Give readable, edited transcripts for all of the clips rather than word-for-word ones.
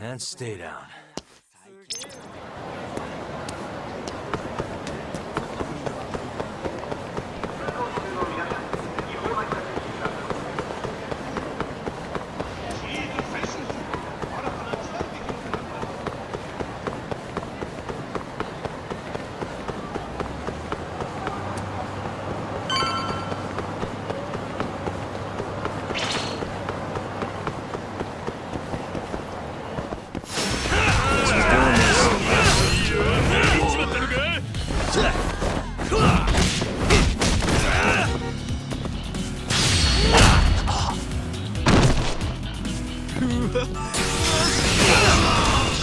And stay down.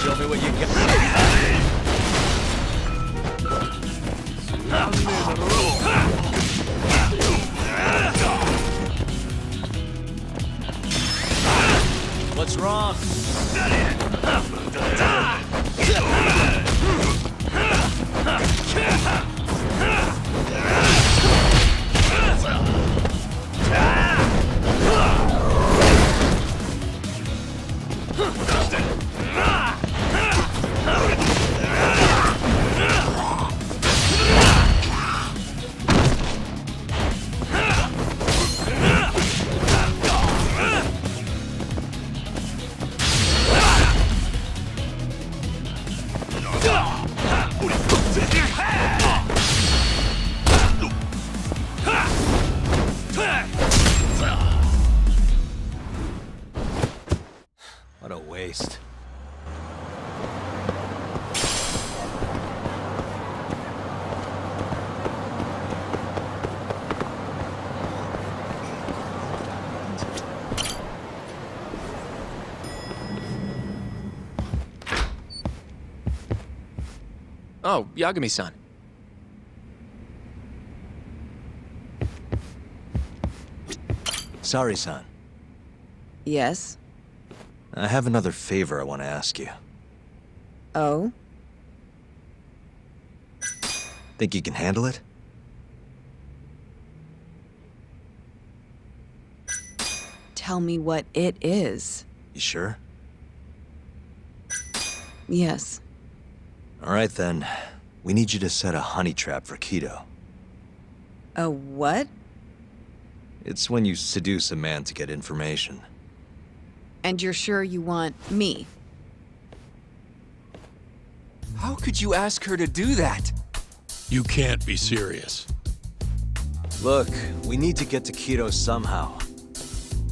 Show me what you got. What's wrong? What a waste. Oh, Yagami-san. Saori-san, Yes? I have another favor I want to ask you. Oh? Think you can handle it? Tell me what it is. You sure? Yes. All right then. We need you to set a honey trap for Kido. A what? It's when you seduce a man to get information. And you're sure you want me? How could you ask her to do that? You can't be serious. Look, we need to get to Kido somehow.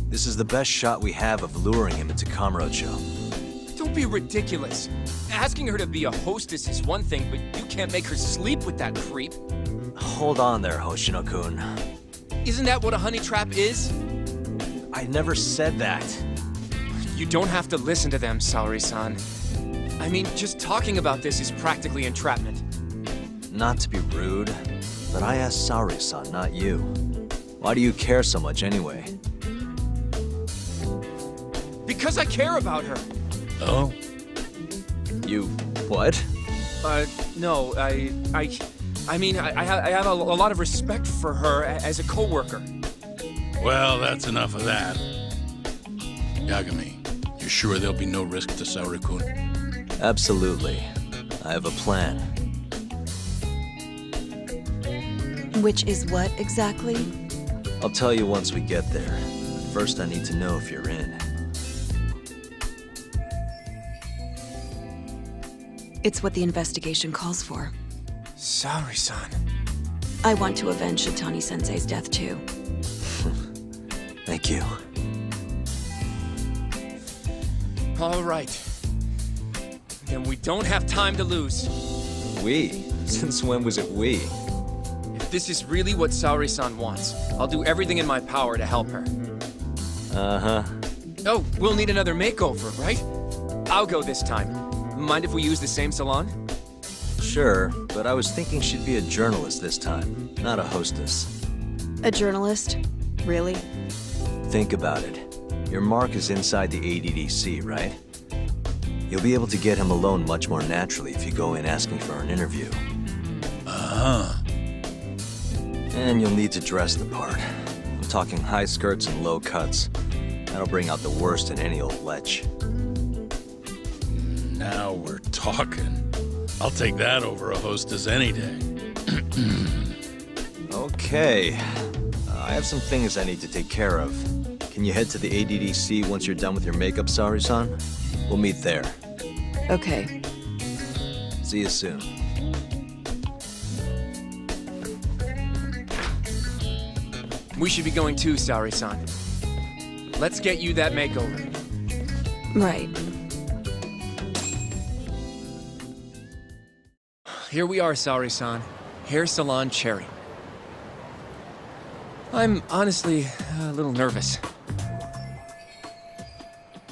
This is the best shot we have of luring him into Kamurocho. Don't be ridiculous. Asking her to be a hostess is one thing, but you can't make her sleep with that creep. Hold on there, Hoshino-kun. Isn't that what a honey trap is? I never said that. You don't have to listen to them, Saori-san. I mean, just talking about this is practically entrapment. Not to be rude, but I asked Saori-san, not you. Why do you care so much anyway? Because I care about her. Oh? You... what? No, I mean, I have a lot of respect for her as a co-worker. Well, that's enough of that. Yagami, you sure there'll be no risk to Saori-kun? Absolutely. I have a plan. Which is what exactly? I'll tell you once we get there. First, I need to know if you're in. It's what the investigation calls for. Saori-san. I want to avenge Shitani-sensei's death too. Thank you. All right. Then we don't have time to lose. We? Since when was it we? If this is really what Saori-san wants, I'll do everything in my power to help her. Uh-huh. Oh, we'll need another makeover, right? I'll go this time. Mind if we use the same salon? Sure, but I was thinking she'd be a journalist this time, not a hostess. A journalist? Really? Think about it. Your mark is inside the ADDC, right? You'll be able to get him alone much more naturally if you go in asking for an interview. Uh-huh. And you'll need to dress the part. I'm talking high skirts and low cuts. That'll bring out the worst in any old lech. Now we're talking. I'll take that over a hostess any day. Okay. I have some things I need to take care of. Can you head to the ADDC once you're done with your makeup, Saori-san? We'll meet there. Okay. See you soon. We should be going too, Saori-san. Let's get you that makeover. Right. Here we are, Saori-san. Hair Salon Cherry. I'm honestly a little nervous.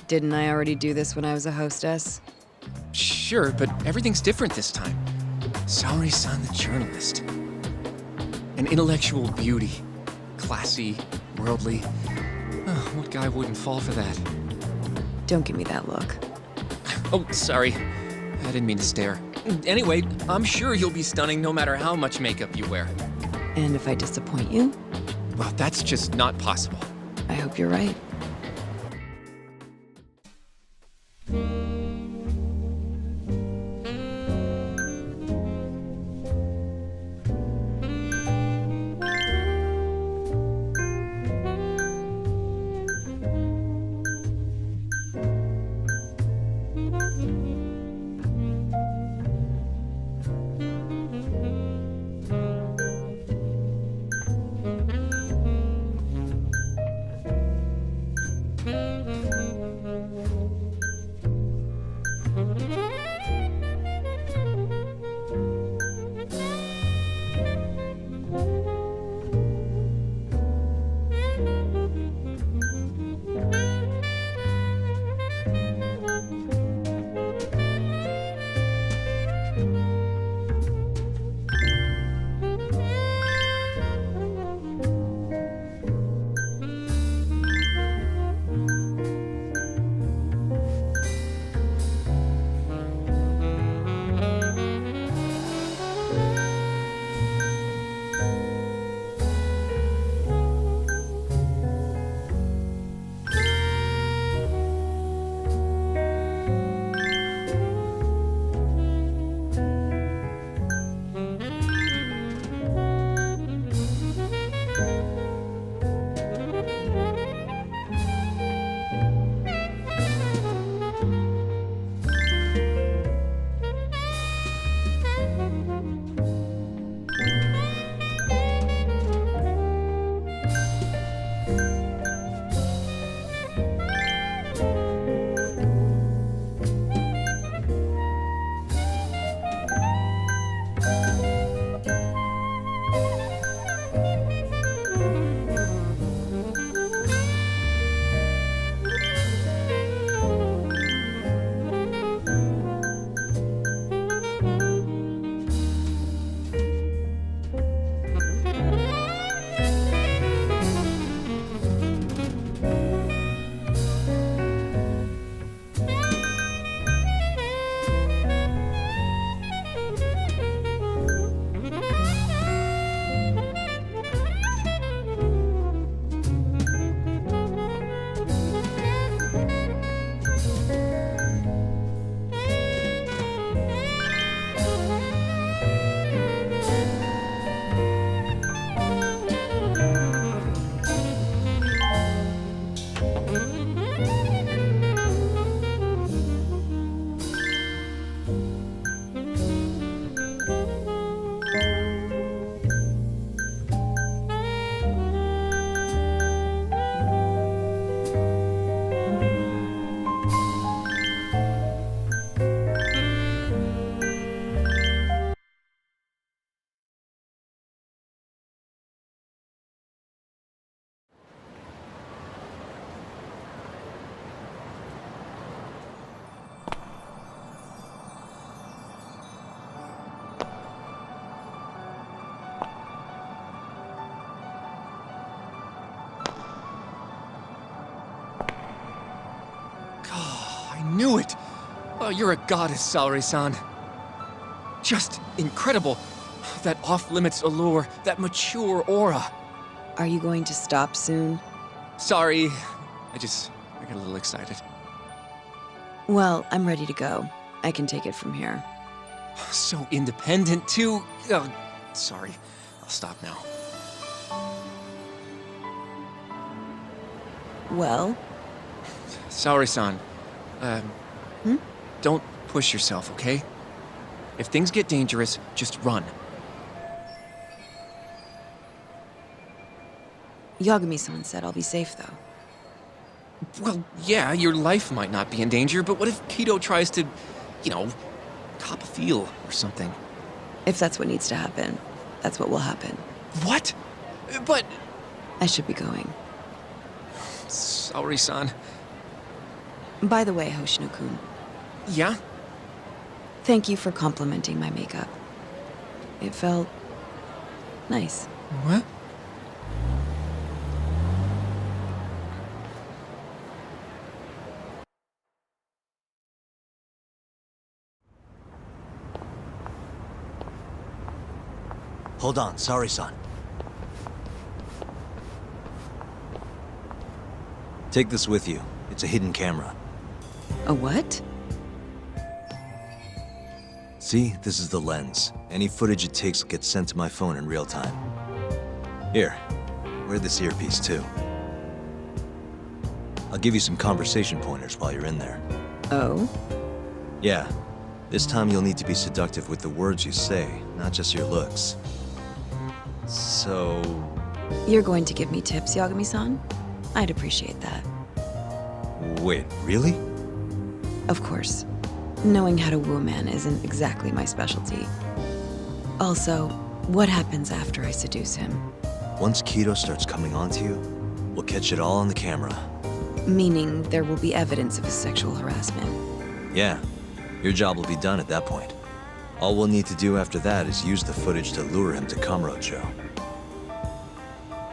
Didn't I already do this when I was a hostess? Sure, but everything's different this time. Saori-san the journalist. An intellectual beauty. Classy, worldly. Oh, what guy wouldn't fall for that? Don't give me that look. Oh, sorry. I didn't mean to stare. Anyway, I'm sure you'll be stunning no matter how much makeup you wear. And if I disappoint you? Well, that's just not possible. I hope you're right. Knew it! Oh, you're a goddess, Saori-san. Just incredible. That off-limits allure, that mature aura. Are you going to stop soon? Sorry, I got a little excited. Well, I'm ready to go. I can take it from here. So independent, too. Oh, sorry. I'll stop now. Well? Saori-san. Don't push yourself, okay? If things get dangerous, just run. Yagami-san said I'll be safe, though. Well, yeah, your life might not be in danger, but what if Kido tries to, you know, cop a feel or something? If that's what needs to happen, that's what will happen. What? But... I should be going. Saori-san. By the way, Hoshino-kun. Yeah? Thank you for complimenting my makeup. It felt... nice. What? Hold on, Saori-san. Take this with you. It's a hidden camera. A what? See, this is the lens. Any footage it takes gets sent to my phone in real time. Here, wear this earpiece too. I'll give you some conversation pointers while you're in there. Oh? Yeah, this time you'll need to be seductive with the words you say, not just your looks. So... You're going to give me tips, Yagami-san? I'd appreciate that. Wait, really? Of course. Knowing how to woo a man isn't exactly my specialty. Also, what happens after I seduce him? Once Kido starts coming onto you, we'll catch it all on the camera. Meaning there will be evidence of his sexual harassment. Yeah, your job will be done at that point. All we'll need to do after that is use the footage to lure him to Kamurocho.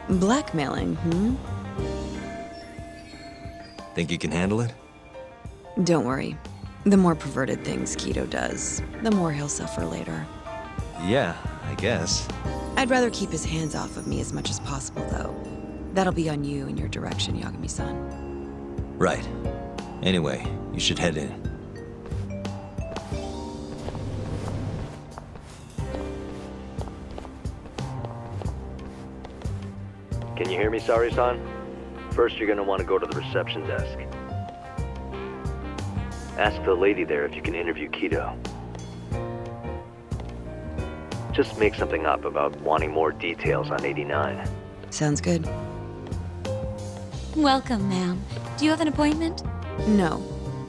Blackmailing, Think you can handle it? Don't worry. The more perverted things Kido does, the more he'll suffer later. Yeah, I guess. I'd rather keep his hands off of me as much as possible, though. That'll be on you and your direction, Yagami-san. Right. Anyway, you should head in. Can you hear me, Saori-san? First, you're gonna want to go to the reception desk. Ask the lady there if you can interview Kido. Just make something up about wanting more details on 89. Sounds good. Welcome, ma'am. Do you have an appointment? No.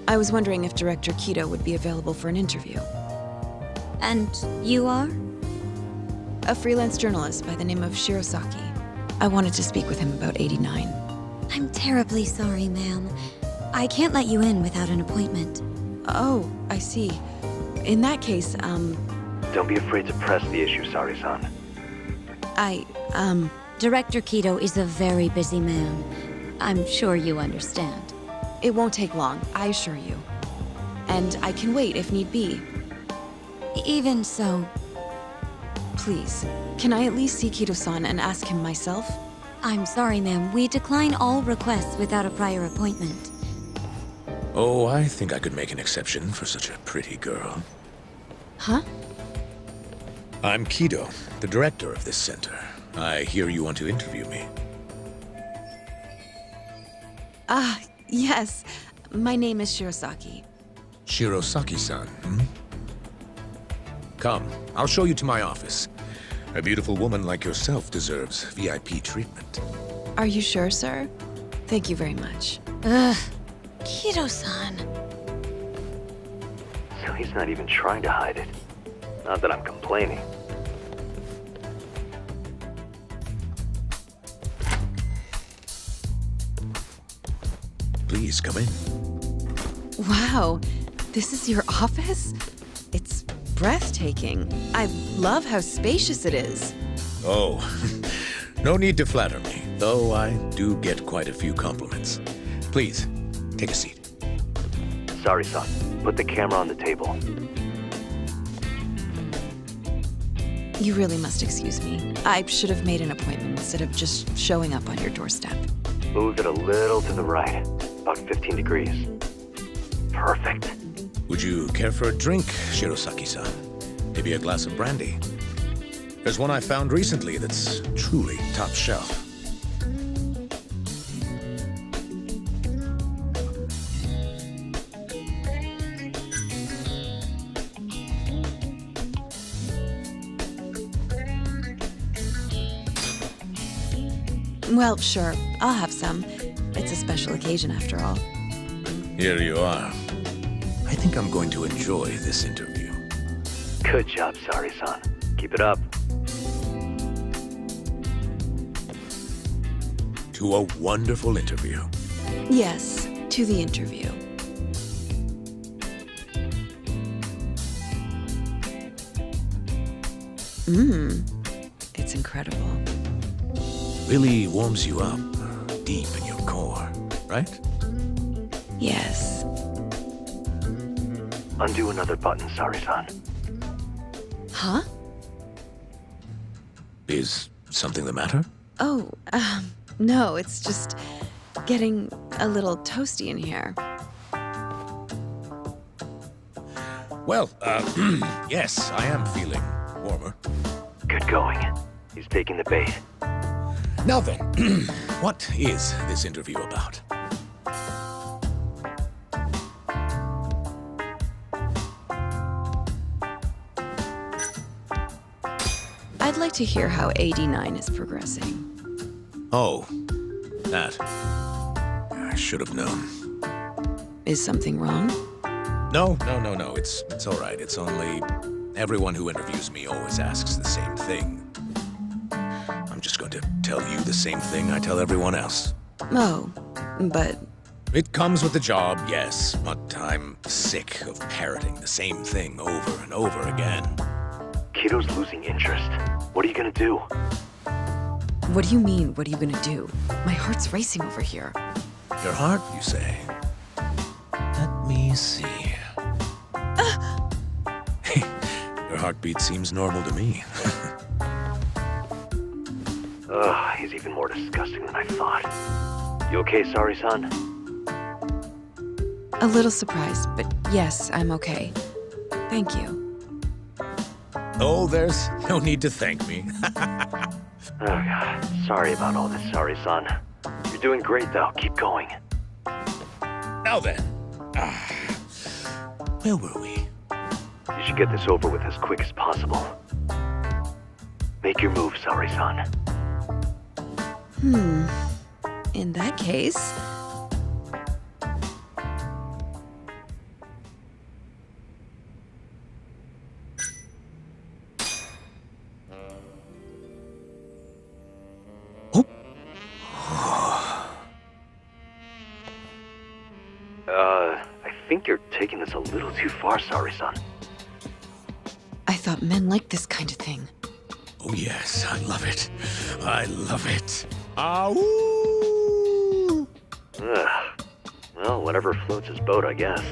I was wondering if Director Kido would be available for an interview. And you are? A freelance journalist by the name of Shirosaki. I wanted to speak with him about 89. I'm terribly sorry, ma'am. I can't let you in without an appointment. Oh, I see. In that case, Don't be afraid to press the issue, Saori-san. Director Kido is a very busy man. I'm sure you understand. It won't take long, I assure you. And I can wait if need be. Even so, Please, can I at least see Kido-san and ask him myself? I'm sorry, ma'am. We decline all requests without a prior appointment. Oh, I think I could make an exception for such a pretty girl. Huh? I'm Kido, the director of this center. I hear you want to interview me. Yes. My name is Shirosaki. Shirosaki-san, Come, I'll show you to my office. A beautiful woman like yourself deserves VIP treatment. Are you sure, sir? Thank you very much. Kido-san. So he's not even trying to hide it. Not that I'm complaining. Please, come in. Wow, this is your office? It's breathtaking. I love how spacious it is. Oh, no need to flatter me, though I do get quite a few compliments. Please, take a seat. Saori-san, put the camera on the table. You really must excuse me. I should have made an appointment instead of just showing up on your doorstep. Move it a little to the right, about 15 degrees. Perfect. Would Would you care for a drink, Shirosaki-san? Maybe a glass of brandy? There's one I found recently that's truly top shelf. Well, sure, I'll have some. It's a special occasion after all. Here you are. I think I'm going to enjoy this interview. Good job, Sari-san. Keep it up. To a wonderful interview. Yes, to the interview. It's incredible. Really warms you up deep in your core, right? Yes. Undo another button, Sari-san. Huh? Is something the matter? Oh, no, it's just getting a little toasty in here. Well, yes, I am feeling warmer. Good going. He's taking the bait. Now then, what is this interview about? I'd like to hear how AD9 is progressing. Oh, that. I should have known. Is something wrong? No. It's all right. It's only everyone who interviews me always asks the same thing. I'm just going to tell you the same thing I tell everyone else. Oh, but... It comes with the job, yes, but I'm sick of parroting the same thing over and over again. Kiddo's losing interest. What are you gonna do? What do you mean, what are you gonna do? My heart's racing over here. Your heart, you say? Let me see. Your heartbeat seems normal to me. Ugh, he's even more disgusting than I thought. You okay, Sari-san? A little surprised, but yes, I'm okay. Thank you. Oh, there's no need to thank me. Oh, God. Sorry about all this, Sari-san. You're doing great, though. Keep going. Now then. Where were we? You should get this over with as quick as possible. Make your move, Sari-san. In that case... I think you're taking this a little too far, Sari-san. I thought men liked this kind of thing. Oh, yes, I love it. I love it. Ow! Ugh. Well, whatever floats his boat, I guess.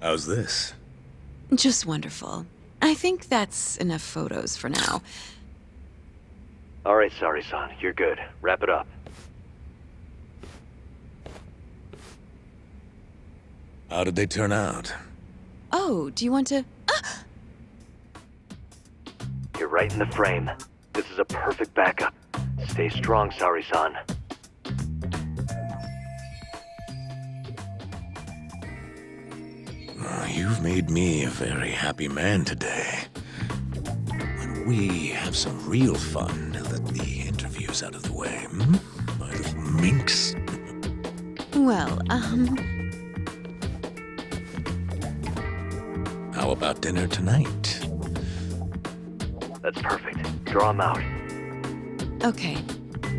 How's this? Just wonderful. I think that's enough photos for now. All right, Sari-san, you're good. Wrap it up. How did they turn out? Oh, do you want to... You're right in the frame. This is a perfect backup. Stay strong, Sari-san. You've made me a very happy man today. When we have some real fun, let the interviews out of the way, my little minx? Well, How about dinner tonight? That's perfect. Draw him out. Okay.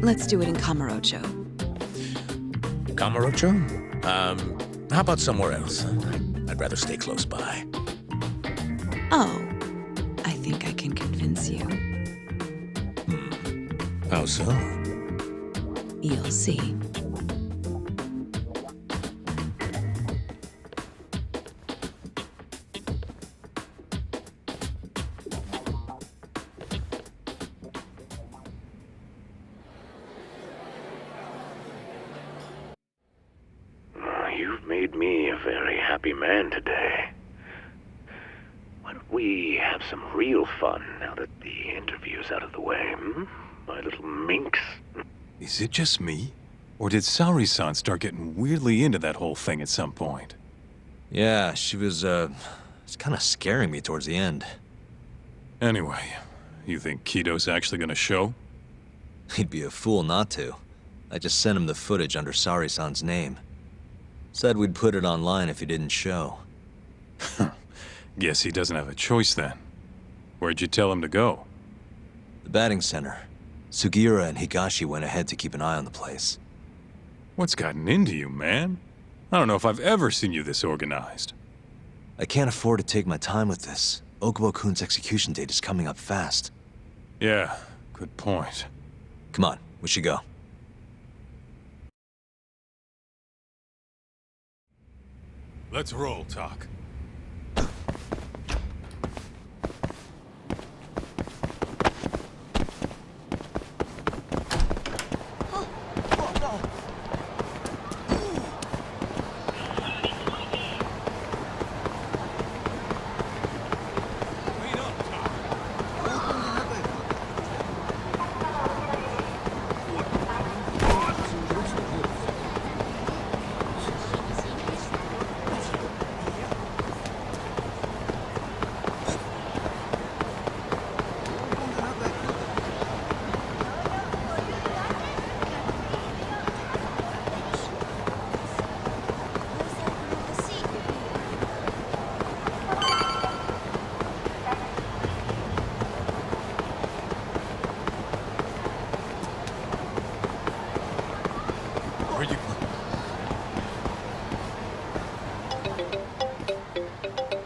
Let's do it in Kamurocho. Kamurocho? How about somewhere else? I'd rather stay close by. Oh, I think I can convince you. How so? You'll see. you've made me a very happy man today. Why don't we have some real fun now that the interview's out of the way, my little minx? Is it just me? Or did Saori-san start getting weirdly into that whole thing at some point? Yeah, she was, it's kind of scaring me towards the end. Anyway, you think Kido's actually gonna show? He'd be a fool not to. I just sent him the footage under Saori-san's name. Said we'd put it online if he didn't show. Guess he doesn't have a choice then. Where'd you tell him to go? The batting center. Sugiura and Higashi went ahead to keep an eye on the place. What's gotten into you, man? I don't know if I've ever seen you this organized. I can't afford to take my time with this. Okubo-kun's execution date is coming up fast. Yeah, good point. Come on, we should go. Let's roll, Tak.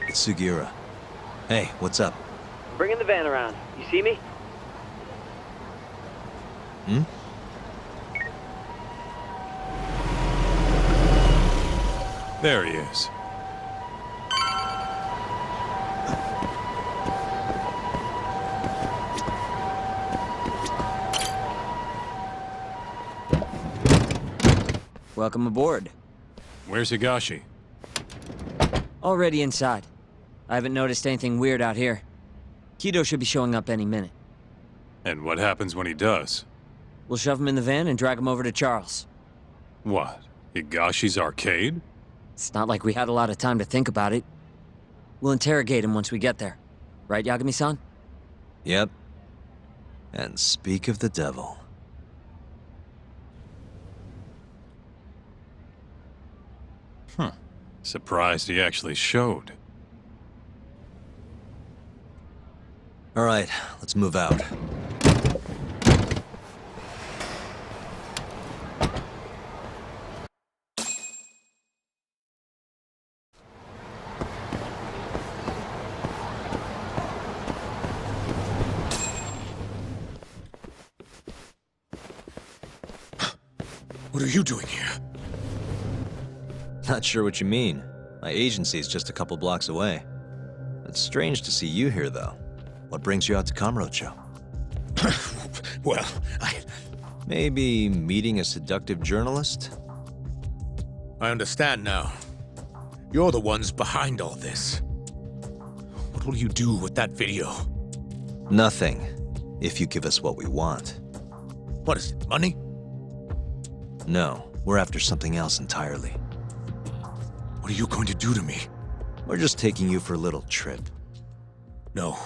It's Sugiura. Hey, what's up? Bringing the van around. You see me? There he is. Welcome aboard. Where's Higashi? Already inside. I haven't noticed anything weird out here. Kido should be showing up any minute. And what happens when he does? We'll shove him in the van and drag him over to Charles. What? Higashi's arcade? It's not like we had a lot of time to think about it. We'll interrogate him once we get there. Right, Yagami-san? Yep. And speak of the devil. Surprised he actually showed. All right, let's move out. What are you doing here? Not sure what you mean. My agency's just a couple blocks away. It's strange to see you here, though. What brings you out to Kamurocho? Well, Maybe meeting a seductive journalist? I understand now. You're the ones behind all this. What will you do with that video? Nothing, if you give us what we want. What is it, money? No, we're after something else entirely. What are you going to do to me? We're just taking you for a little trip. No.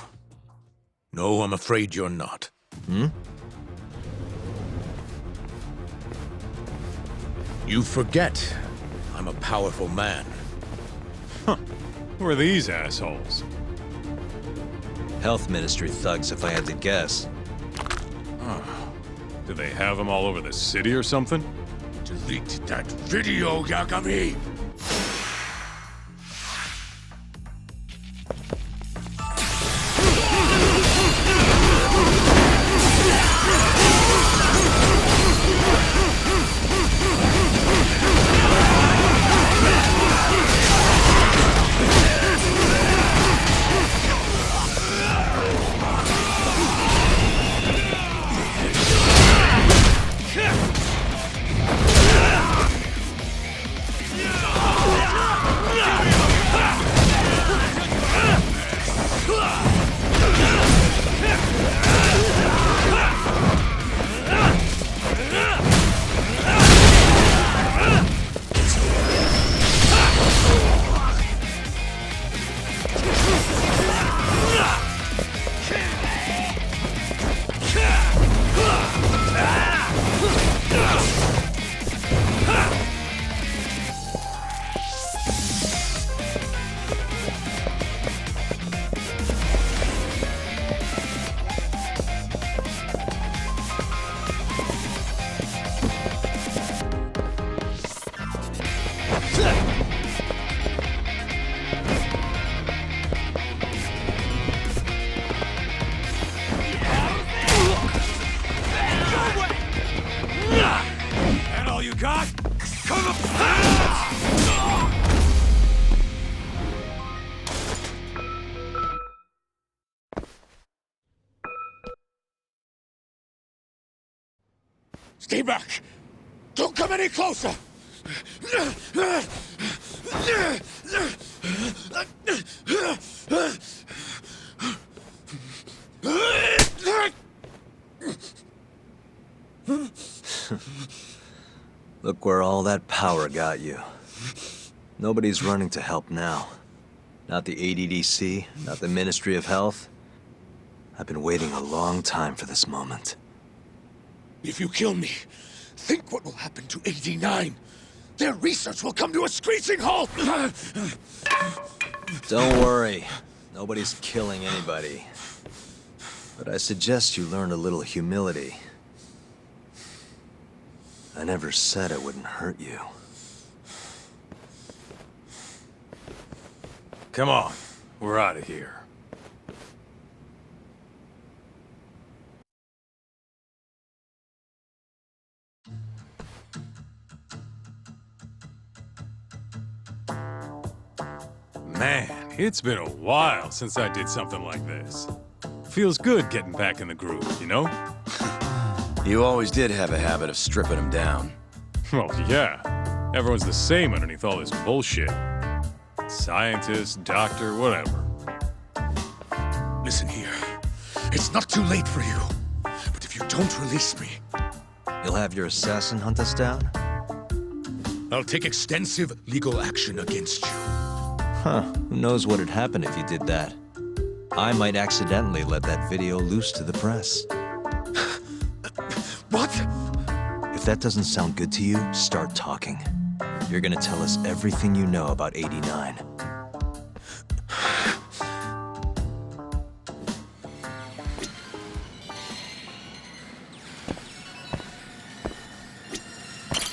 No, I'm afraid you're not. You forget I'm a powerful man. Who are these assholes? Health Ministry thugs, if I had to guess. Do they have them all over the city or something? Delete that video, Yagami! Stay back! Don't come any closer! Look where all that power got you. Nobody's running to help now. Not the ADDC, not the Ministry of Health. I've been waiting a long time for this moment. If you kill me, think what will happen to 89. Their research will come to a screeching halt! Don't worry. Nobody's killing anybody. But I suggest you learn a little humility. I never said it wouldn't hurt you. Come on, we're out of here. Man, it's been a while since I did something like this. Feels good getting back in the groove, you know? You always did have a habit of stripping them down. Well, yeah. Everyone's the same underneath all this bullshit. Scientist, doctor, whatever. Listen here. It's not too late for you. But if you don't release me, You'll have your assassin hunt us down? I'll take extensive legal action against you. Huh. Who knows what'd happen if you did that? I might accidentally let that video loose to the press. What? If that doesn't sound good to you, start talking. You're gonna tell us everything you know about 89.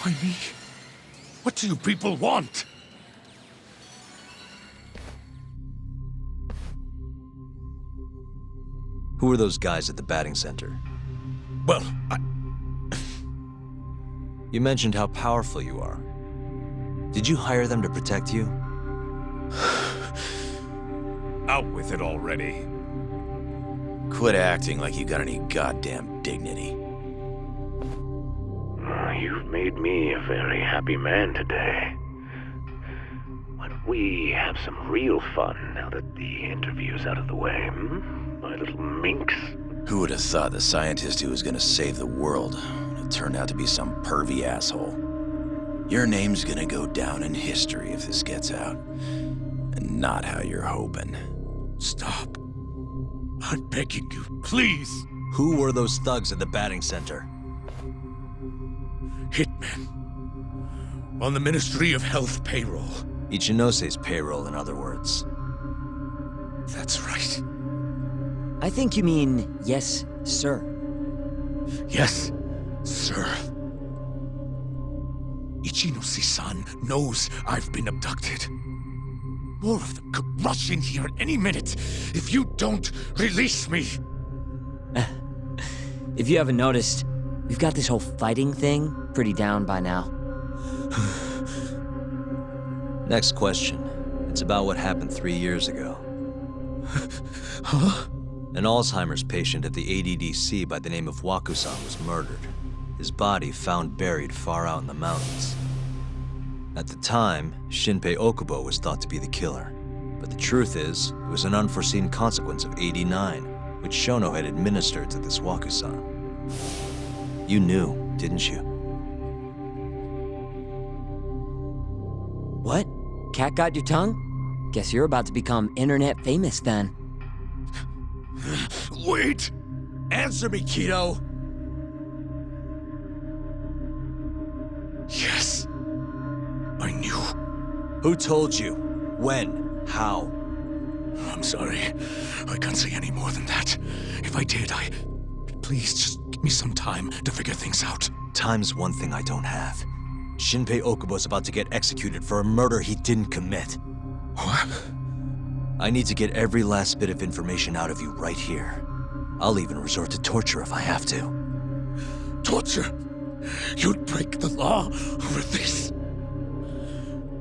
Why me? What do you people want? Who are those guys at the batting center? Well, You mentioned how powerful you are. Did you hire them to protect you? Out with it already. Quit acting like you got any goddamn dignity. You've made me a very happy man today. Why don't we have some real fun now that the interview's out of the way, my little minx? Who would have thought the scientist who was gonna save the world would turn out to be some pervy asshole? Your name's gonna go down in history if this gets out. And not how you're hoping. Stop. I'm begging you, please. Who were those thugs at the batting center? Hitmen. On the Ministry of Health payroll. Ichinose's payroll, in other words. That's right. I think you mean, yes, sir. Yes, sir. Ichinose-san knows I've been abducted. More of them could rush in here at any minute if you don't release me. If you haven't noticed, we've got this whole fighting thing pretty down by now. Next question. It's about what happened 3 years ago. Huh? An Alzheimer's patient at the ADDC by the name of Waku-san was murdered. His body found buried far out in the mountains. At the time, Shinpei Okubo was thought to be the killer. But the truth is, it was an unforeseen consequence of 89, which Shono had administered to this Waku-san. You knew, didn't you? What? Cat got your tongue? Guess you're about to become internet famous then. Wait! Answer me, Kido! Yes. I knew. Who told you? When? How? I'm sorry. I can't say any more than that. If I did, Please, just give me some time to figure things out. Time's one thing I don't have. Shinpei Okubo's about to get executed for a murder he didn't commit. What? I need to get every last bit of information out of you right here. I'll even resort to torture if I have to. Torture? you'd break the law over this.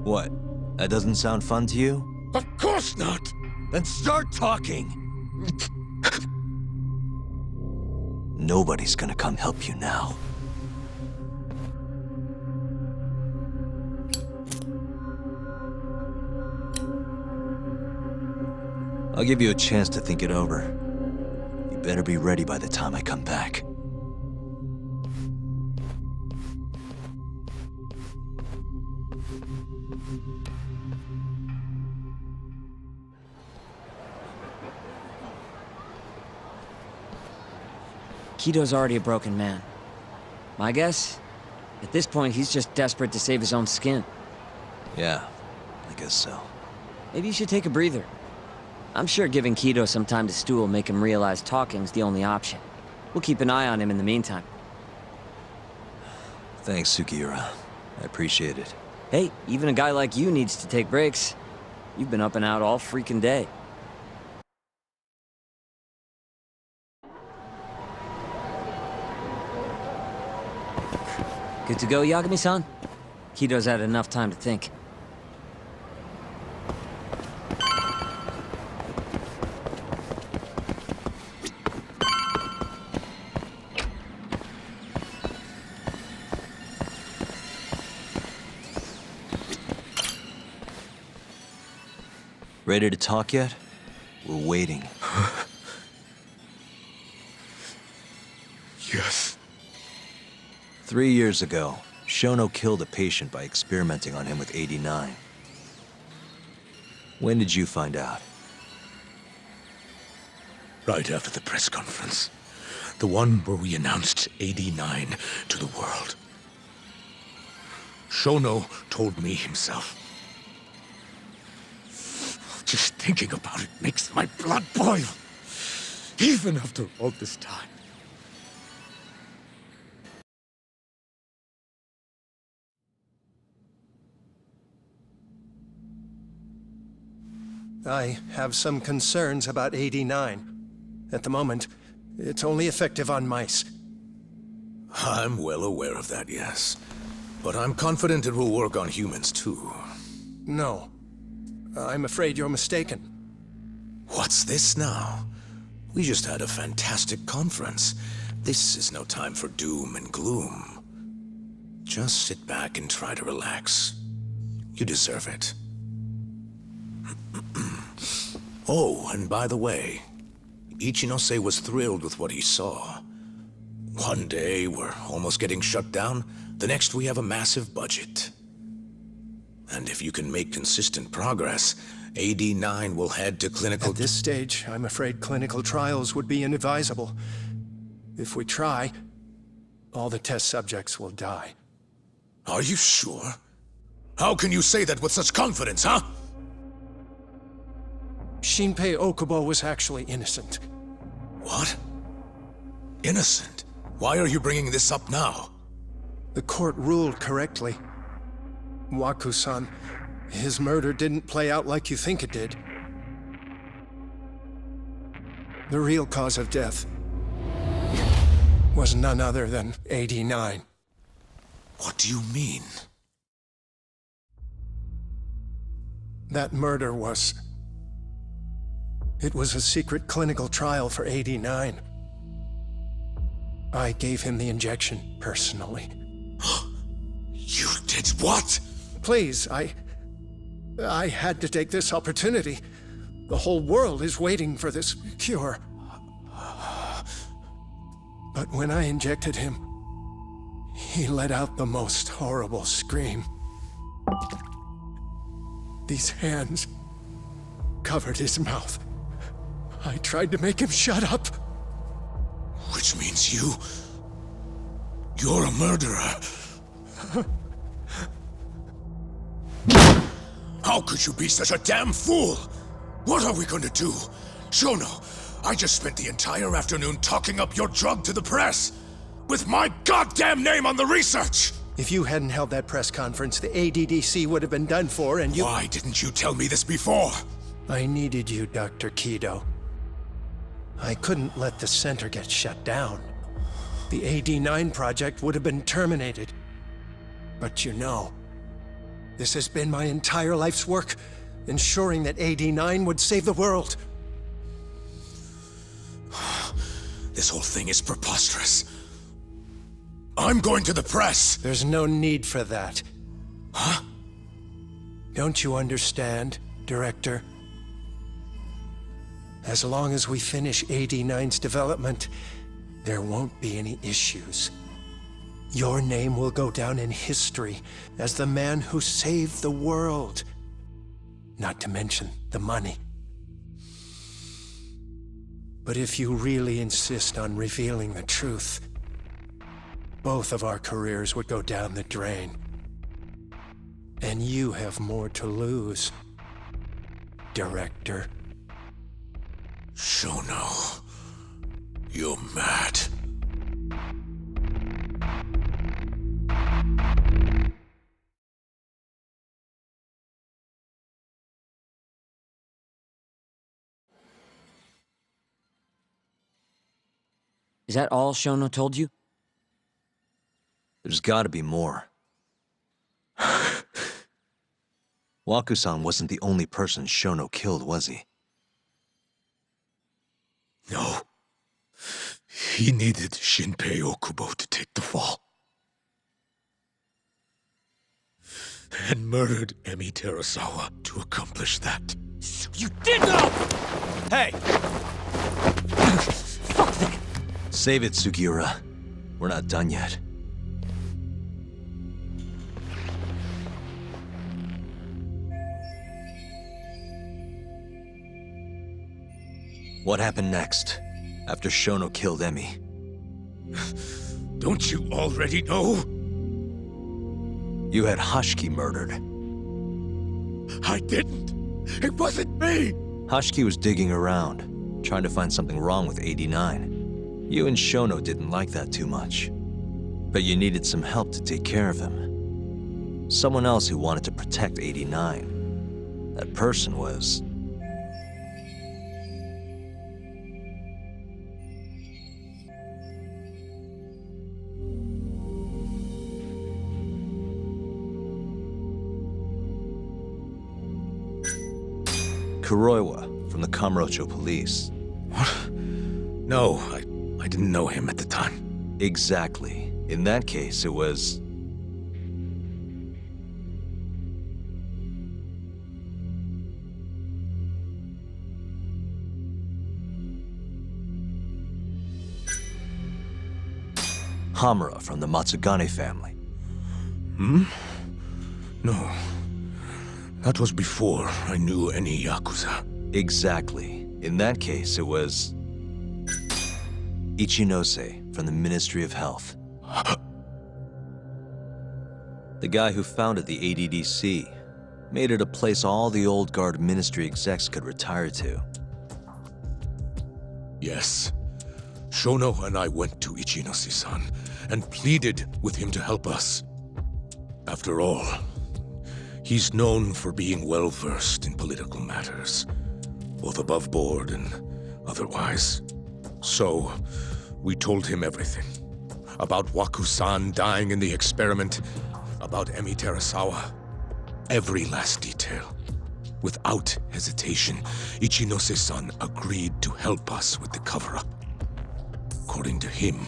What? That doesn't sound fun to you? Of course not! Then start talking! Nobody's gonna come help you now. I'll give you a chance to think it over. You better be ready by the time I come back. Kido's already a broken man. My guess? At this point, he's just desperate to save his own skin. Yeah, I guess so. Maybe you should take a breather. I'm sure giving Kido some time to stew will make him realize talking's the only option. We'll keep an eye on him in the meantime. Thanks, Sugiura. I appreciate it. Hey, even a guy like you needs to take breaks. You've been up and out all freaking day. Good to go, Yagami-san? Kido's had enough time to think. Ready to talk yet? We're waiting. Yes. 3 years ago, Shono killed a patient by experimenting on him with 89. When did you find out? Right after the press conference. The one where we announced 89 to the world. Shono told me himself. Just thinking about it makes my blood boil. Even after all this time. I have some concerns about 89. At the moment, it's only effective on mice. I'm well aware of that, yes. But I'm confident it will work on humans, too. No. I'm afraid you're mistaken. What's this now? We just had a fantastic conference. This is no time for doom and gloom. Just sit back and try to relax. You deserve it. Oh, and by the way, Ichinose was thrilled with what he saw. One day, we're almost getting shut down. The next, we have a massive budget. And if you can make consistent progress, AD9 will head to clinical... At this stage, I'm afraid clinical trials would be inadvisable. If we try, all the test subjects will die. Are you sure? How can you say that with such confidence, huh? Shinpei Okubo was actually innocent. What? Innocent? Why are you bringing this up now? The court ruled correctly. Waku-san, his murder didn't play out like you think it did. The real cause of death was none other than 89. What do you mean? That murder was... It was a secret clinical trial for 89. I gave him the injection, personally. You did what? Please, I had to take this opportunity. The whole world is waiting for this cure. But when I injected him, he let out the most horrible scream. These hands covered his mouth. I tried to make him shut up. Which means you're a murderer. How could you be such a damn fool? What are we going to do? Shono, I just spent the entire afternoon talking up your drug to the press. With my goddamn name on the research! If you hadn't held that press conference, the ADDC would have been done for, and you... Why didn't you tell me this before? I needed you, Dr. Kido. I couldn't let the center get shut down. the AD9 project would have been terminated. But you know, this has been my entire life's work, ensuring that AD9 would save the world. This whole thing is preposterous. I'm going to the press! There's no need for that. Huh? Don't you understand, Director? As long as we finish AD9's development, there won't be any issues. Your name will go down in history as the man who saved the world. Not to mention the money. But if you really insist on revealing the truth, both of our careers would go down the drain. And you have more to lose, Director. Shono, you're mad. Is that all Shono told you? There's gotta be more. Waku-san wasn't the only person Shono killed, was he? No. He needed Shinpei Okubo to take the fall. And murdered Emi Terasawa to accomplish that. So you did know! Hey! Fuck that! Save it, Sugiura. We're not done yet. What happened next, after Shono killed Emi? Don't you already know? You had Hashiki murdered. I didn't. It wasn't me. Hashiki was digging around, trying to find something wrong with AD9. You and Shono didn't like that too much. But you needed some help to take care of him. Someone else who wanted to protect AD9. That person was... Kuroiwa, from the Kamurocho police. What? No, I didn't know him at the time. Exactly. In that case, it was... Hamura from the Matsugane family. Hmm? No. That was before I knew any Yakuza. Exactly. In that case, it was... Ichinose from the Ministry of Health. The guy who founded the ADDC made it a place all the old guard ministry execs could retire to. Yes. Shono and I went to Ichinose-san and pleaded with him to help us. After all, he's known for being well-versed in political matters, both above board and otherwise. So, we told him everything. About Waku-san dying in the experiment, about Emi Terasawa. Every last detail. Without hesitation, Ichinose-san agreed to help us with the cover-up. According to him,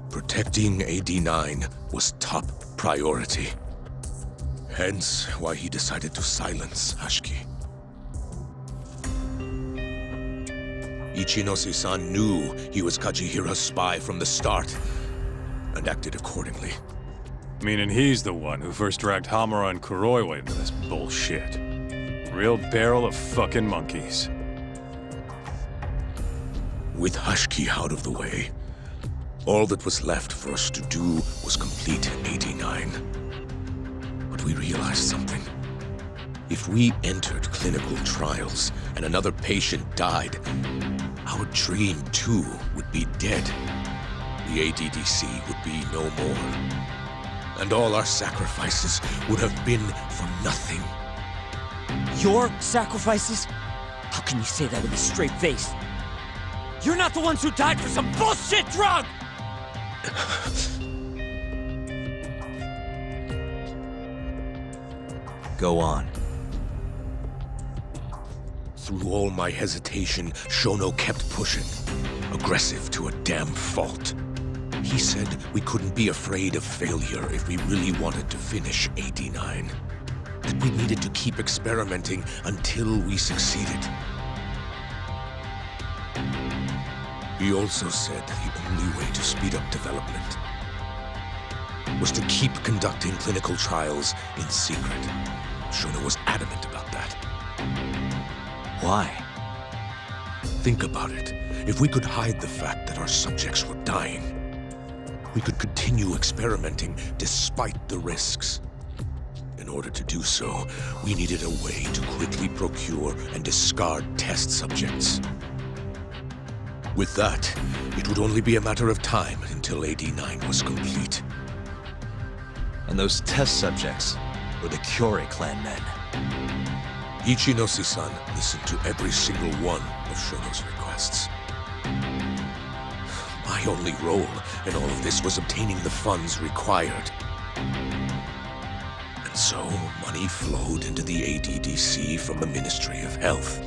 protecting AD9 was top priority. Hence why he decided to silence Hashiki. Ichinose-san knew he was Kajihira's spy from the start, and acted accordingly. Meaning he's the one who first dragged Hamura and Kuroiwa into this bullshit. Real barrel of fucking monkeys. With Hashiki out of the way, all that was left for us to do was complete AD9. But we realized something. If we entered clinical trials and another patient died, our dream too would be dead. The ADDC would be no more. And all our sacrifices would have been for nothing. Your sacrifices? How can you say that with a straight face? You're not the ones who died for some bullshit drug! Go on. Through all my hesitation, Shono kept pushing. Aggressive to a damn fault. He said we couldn't be afraid of failure if we really wanted to finish AD9. That we needed to keep experimenting until we succeeded. He also said the only way to speed up development was to keep conducting clinical trials in secret. Shono was adamant about that. Why? Think about it. If we could hide the fact that our subjects were dying, we could continue experimenting despite the risks. In order to do so, we needed a way to quickly procure and discard test subjects. With that, it would only be a matter of time until AD9 was complete. And those test subjects were the Kyorei clan men. Ichinose-san listened to every single one of Shono's requests. My only role in all of this was obtaining the funds required. And so, money flowed into the ADDC from the Ministry of Health.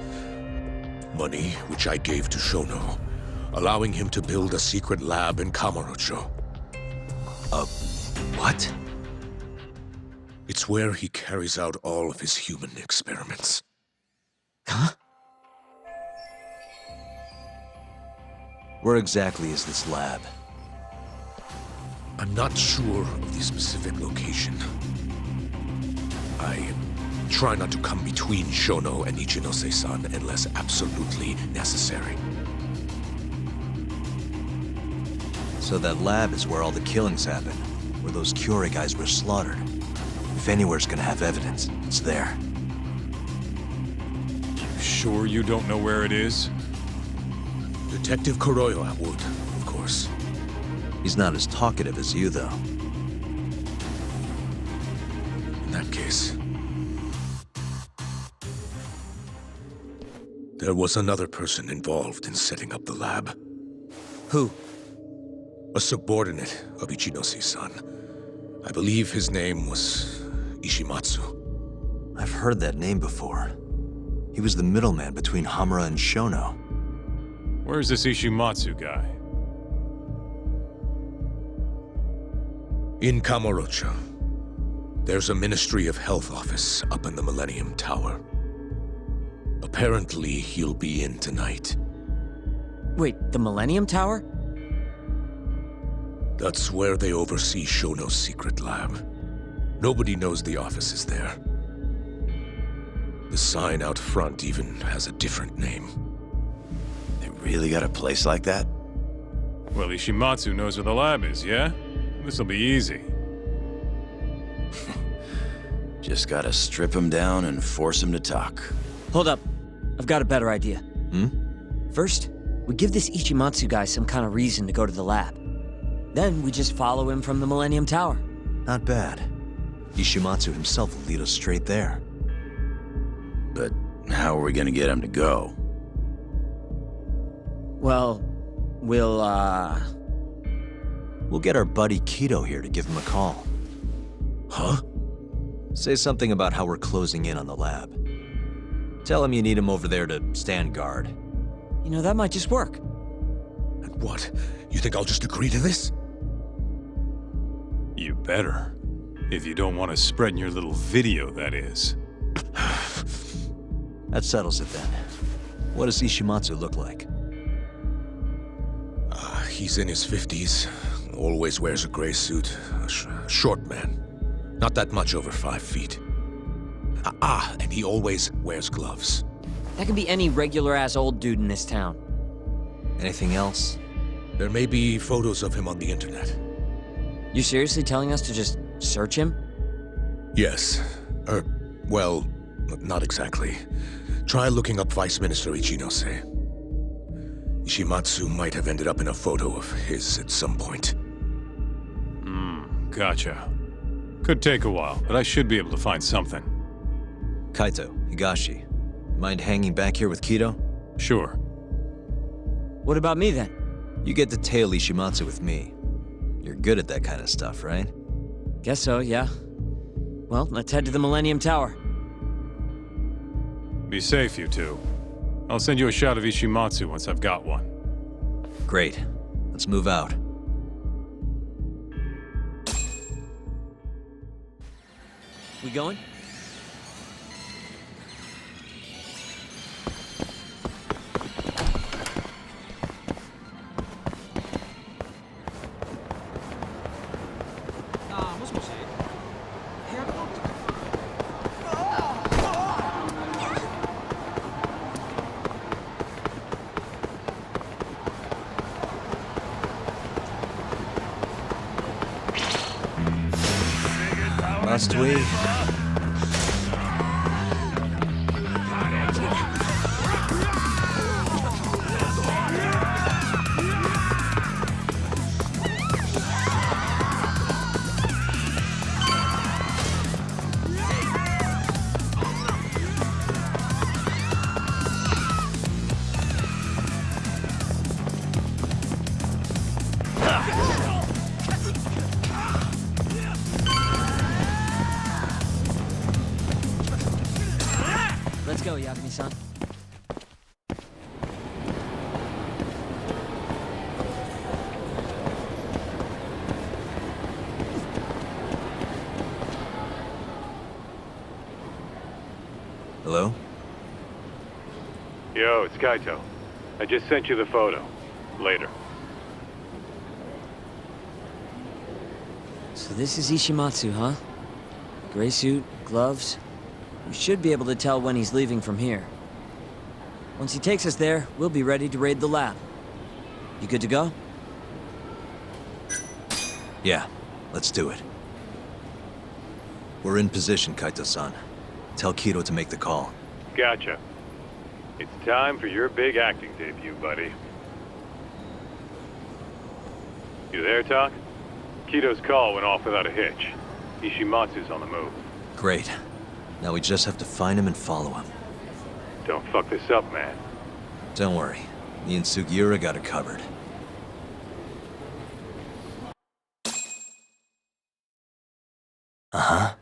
Money which I gave to Shono, allowing him to build a secret lab in Kamurocho. What? It's where he carries out all of his human experiments. Huh? Where exactly is this lab? I'm not sure of the specific location. I try not to come between Shono and Ichinose-san unless absolutely necessary. So that lab is where all the killings happened, where those Kyorei guys were slaughtered. If anywhere's gonna have evidence, it's there. You sure you don't know where it is? Detective Kuroiwa would, of course. He's not as talkative as you, though. In that case... there was another person involved in setting up the lab. Who? A subordinate of Ichinose-san. I believe his name was Ishimatsu. I've heard that name before. He was the middleman between Hamura and Shono. Where's this Ishimatsu guy? In Kamurocho. There's a Ministry of Health office up in the Millennium Tower. Apparently, he'll be in tonight. Wait, the Millennium Tower? That's where they oversee Shono's secret lab. Nobody knows the office is there. The sign out front even has a different name. They really got a place like that? Well, Ishimatsu knows where the lab is, yeah? This'll be easy. Just gotta strip him down and force him to talk. Hold up. I've got a better idea. Hmm? First, we give this Ichimatsu guy some kind of reason to go to the lab. Then we just follow him from the Millennium Tower. Not bad. Ishimatsu himself will lead us straight there. But how are we gonna get him to go? Well, we'll get our buddy Kido here to give him a call. Huh? Say something about how we're closing in on the lab. Tell him you need him over there to stand guard. You know, that might just work. And what? You think I'll just agree to this? You better. If you don't want to spread in your little video, that is. That settles it then. What does Ishimatsu look like? He's in his 50s. Always wears a gray suit. A short man. Not that much over 5 feet. And he always wears gloves. That could be any regular-ass old dude in this town. Anything else? There may be photos of him on the internet. You seriously telling us to just search him? Yes. Well, not exactly. Try looking up Vice Minister Ichinose. Ishimatsu might have ended up in a photo of his at some point. Gotcha. Could take a while, but I should be able to find something. Kaito, Higashi, mind hanging back here with Kido? Sure. What about me then? You get to tail Ishimatsu with me. You're good at that kind of stuff, right? Guess so, yeah. Well, let's head to the Millennium Tower. Be safe, you two. I'll send you a shot of Ishimatsu once I've got one. Great. Let's move out. We going? Must we? Let's go, Yagami-san. Hello? Yo, it's Kaito. I just sent you the photo. Later. So this is Ishimatsu, huh? Gray suit, gloves. We should be able to tell when he's leaving from here. Once he takes us there, we'll be ready to raid the lab. You good to go? Yeah, let's do it. We're in position, Kaito-san. Tell Kido to make the call. Gotcha. It's time for your big acting debut, buddy. You there, Tak? Kido's call went off without a hitch. Ishimatsu's on the move. Great. Now we just have to find him and follow him. Don't fuck this up, man. Don't worry. Me and Sugiura got it covered. Uh-huh.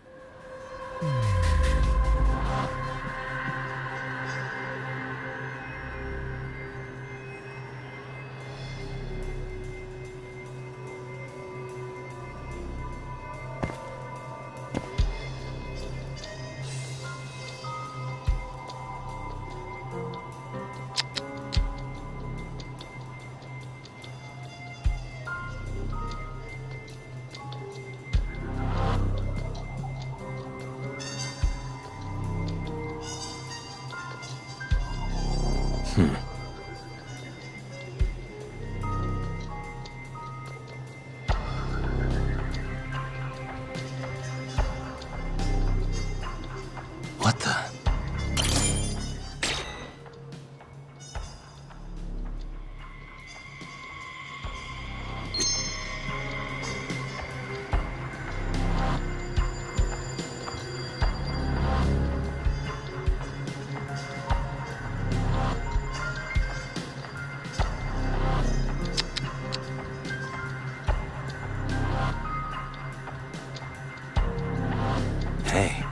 What the? Hey.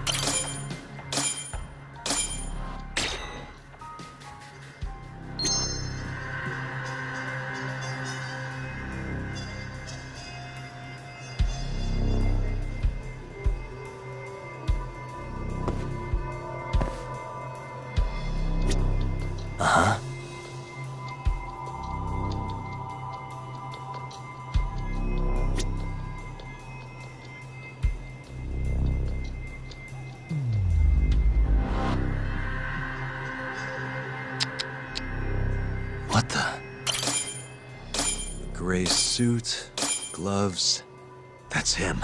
Uh-huh. What the? Gray suit, gloves. That's him.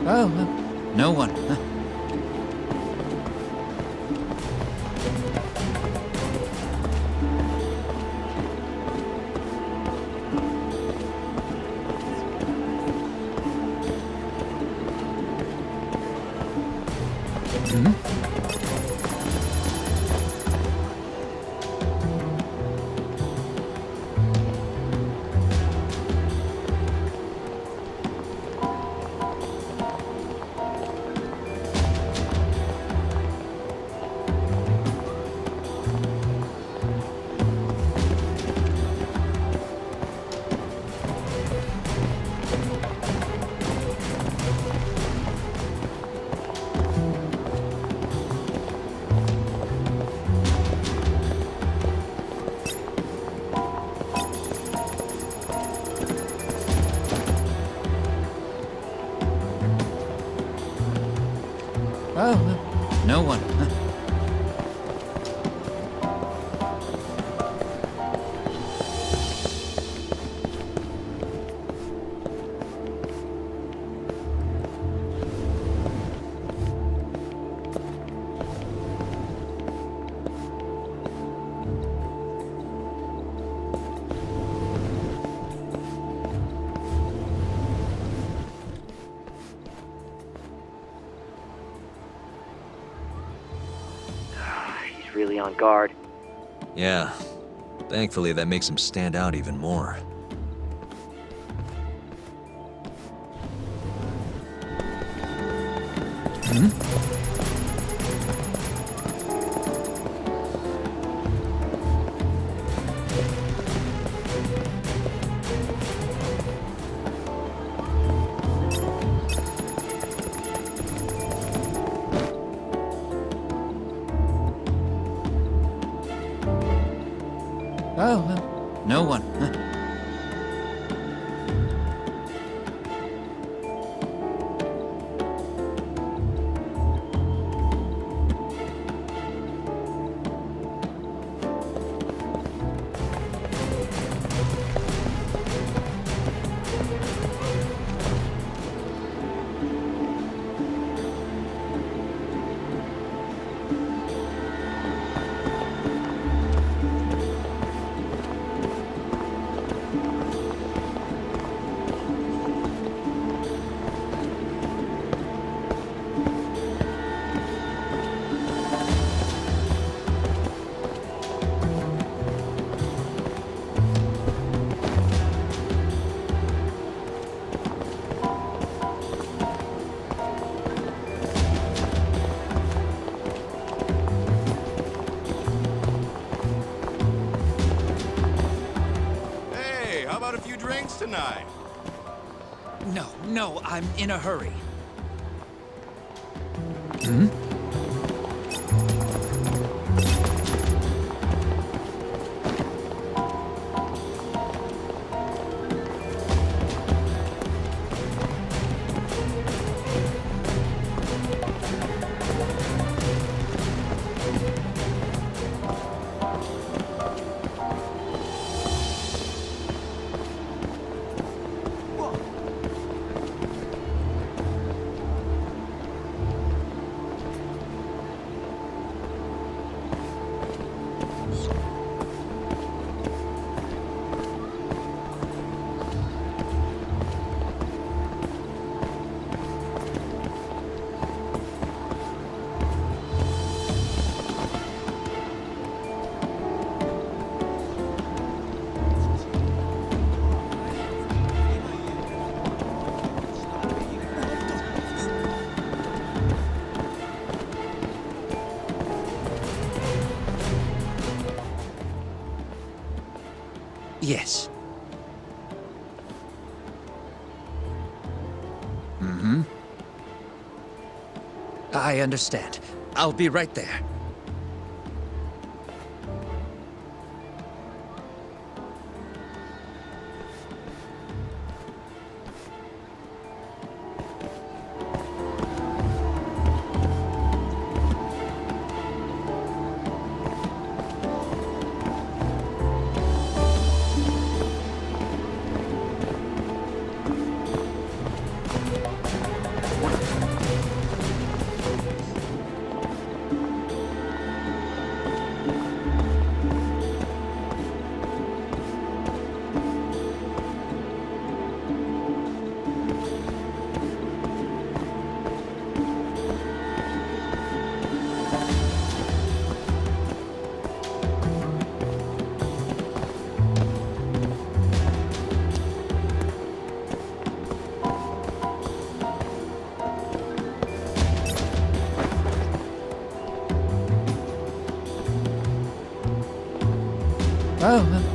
Oh, no one. Oh, no one. Really on guard. Yeah. Thankfully, that makes him stand out even more. Oh, no one. Tonight. No, I'm in a hurry. Yes. I understand. I'll be right there. Oh,